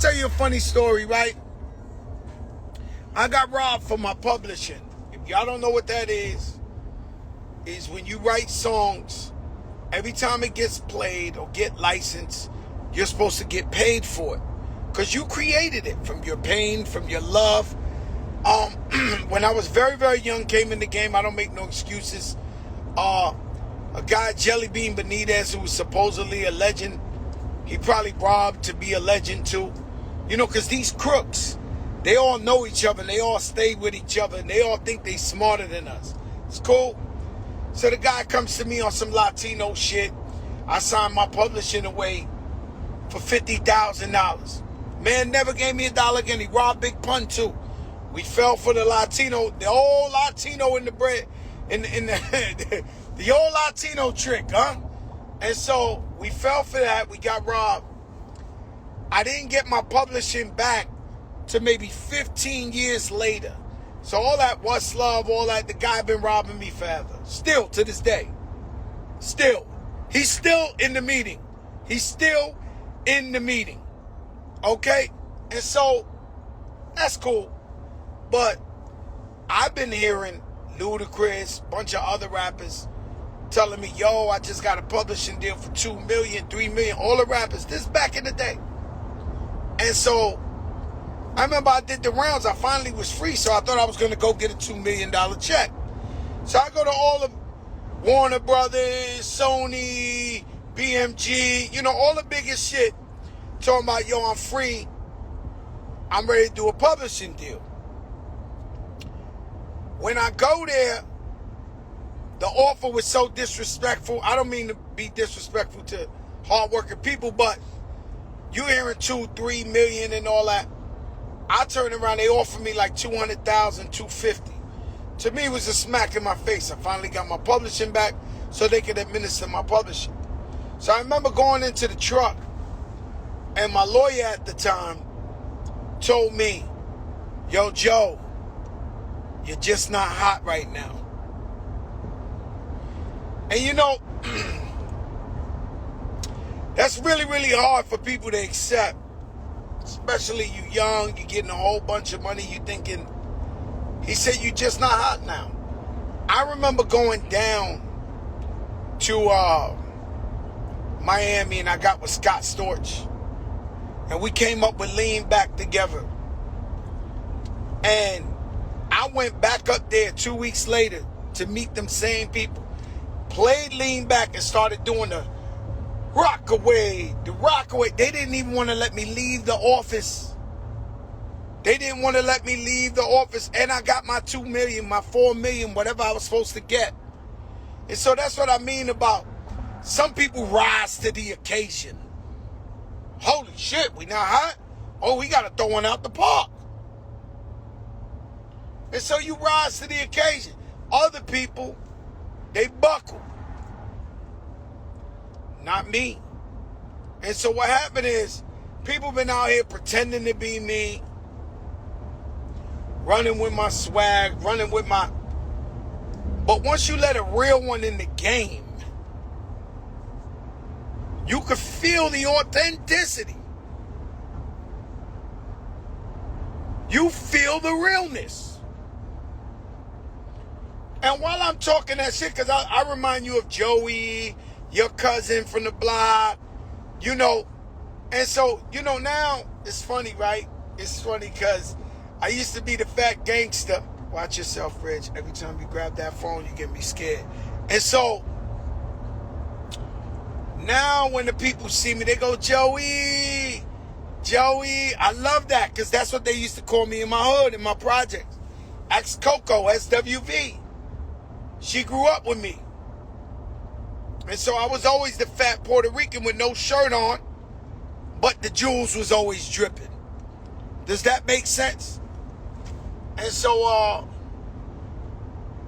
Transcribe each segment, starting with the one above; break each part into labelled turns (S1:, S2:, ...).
S1: tell you a funny story, right? I got robbed for my publishing. If y'all don't know what that is when you write songs, every time it gets played or get licensed, you're supposed to get paid for it. Because you created it from your pain, from your love. When I was very, very young, came in the game, I don't make no excuses. A guy, Jelly Bean Benitez, who was supposedly a legend, he probably robbed to be a legend too. You know, because these crooks, they all know each other, and they all stay with each other, and they all think they smarter than us. It's cool. So the guy comes to me on some Latino shit. I signed my publishing away for $50,000. Man never gave me $1 again. He robbed Big Pun too. We fell for the Latino, the old Latino in the bread, in the old Latino trick, huh? And so we fell for that. We got robbed. I didn't get my publishing back to maybe 15 years later. So all that was love, all that, the guy been robbing me forever. Still to this day. Still. He's still in the meeting. He's still in the meeting. Okay? And so that's cool. But I've been hearing Ludacris, bunch of other rappers telling me, yo, I just got a publishing deal for $2 million, $3 million, all the rappers. This back in the day. And so I remember I did the rounds. I finally was free, so I thought I was going to go get a $2 million check. So I go to all of Warner Brothers, Sony, BMG, you know, all the biggest shit, talking about, yo, I'm free. I'm ready to do a publishing deal. When I go there, the offer was so disrespectful. I don't mean to be disrespectful to hardworking people, but you hearing 2-3 million and all that. I turned around, they offered me like 200,000, 250. To me, it was a smack in my face. I finally got my publishing back so they could administer my publishing. So I remember going into the truck, and my lawyer at the time told me, yo, Joe, you're just not hot right now. And you know, that's really, really hard for people to accept. Especially you young, you getting a whole bunch of money, you thinking, he said, you just not hot now. I remember going down to Miami, and I got with Scott Storch. And we came up with Lean Back together. And I went back up there 2 weeks later to meet them same people. Played Lean Back and started doing the rock away. They didn't even want to let me leave the office. They didn't want to let me leave the office. And I got my 2 million, my 4 million, whatever I was supposed to get. And so that's what I mean about some people rise to the occasion. Holy shit, we not hot? Oh, we got to throw one out the park. And so you rise to the occasion. Other people, they buckle. Not me. And so what happened is, people been out here pretending to be me, running with my swag, running with my... But once you let a real one in the game, you can feel the authenticity. You feel the realness. And while I'm talking that shit, because I remind you of Joey, your cousin from the block, you know. And so, you know, now it's funny, right? It's funny because I used to be the fat gangster. Watch yourself, Rich. Every time you grab that phone, you get me scared. And so now when the people see me, they go, Joey. I love that because that's what they used to call me in my hood, in my projects. Ask Coco, SWV. She grew up with me. And so I was always the fat Puerto Rican with no shirt on, but the jewels was always dripping. Does that make sense? And so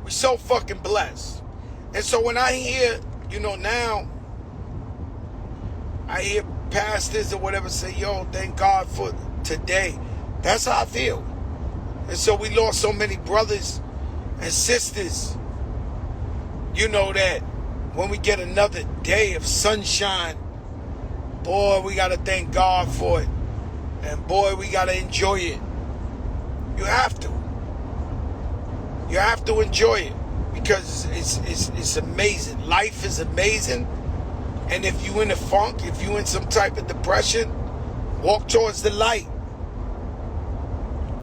S1: we so fucking blessed. And so when I hear, you know, now I hear pastors or whatever say, yo, thank God for today. That's how I feel. And so we lost so many brothers and sisters. You know that when we get another day of sunshine, boy, we got to thank God for it. And boy, we gotta enjoy it. You have to. You have to enjoy it because it's amazing. Life is amazing. And if you in a funk, if you in some type of depression, walk towards the light.